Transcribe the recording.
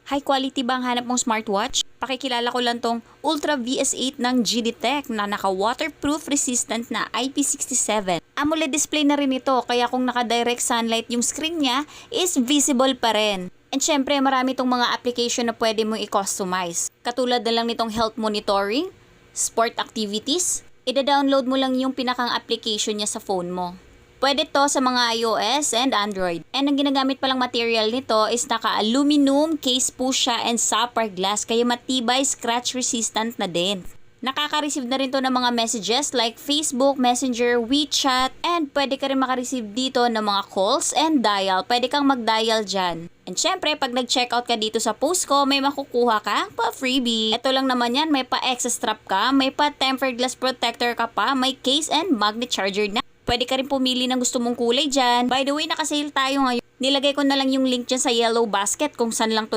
High quality ba ang hanap mong smartwatch? Pakikilala ko lang tong Ultra VS8 ng GD-Tech na naka-waterproof resistant na IP67. AMOLED display na rin ito kaya kung naka-direct sunlight yung screen niya is visible pa rin. And syempre marami itong mga application na pwede mong i-customize. Katulad na lang nitong health monitoring, sport activities. Ida-download mo lang yung pinakang application niya sa phone mo. Pwede to sa mga iOS and Android. And ang ginagamit palang material nito is naka-aluminum case po siya and sapphire glass kaya matibay, scratch resistant na din. Nakaka-receive na rin to ng mga messages like Facebook, Messenger, WeChat, and pwede ka rin makareceive dito ng mga calls and dial. Pwede kang mag-dial dyan. And syempre, pag nag-checkout ka dito sa post ko, may makukuha ka pa freebie. Ito lang naman yan, may pa-extra strap ka, may pa-tempered glass protector ka pa, may case and magnet charger na. Pwede ka rin pumili ng gusto mong kulay dyan. By the way, nakasale tayo ngayon. Nilagay ko na lang yung link dyan sa yellow basket kung saan lang to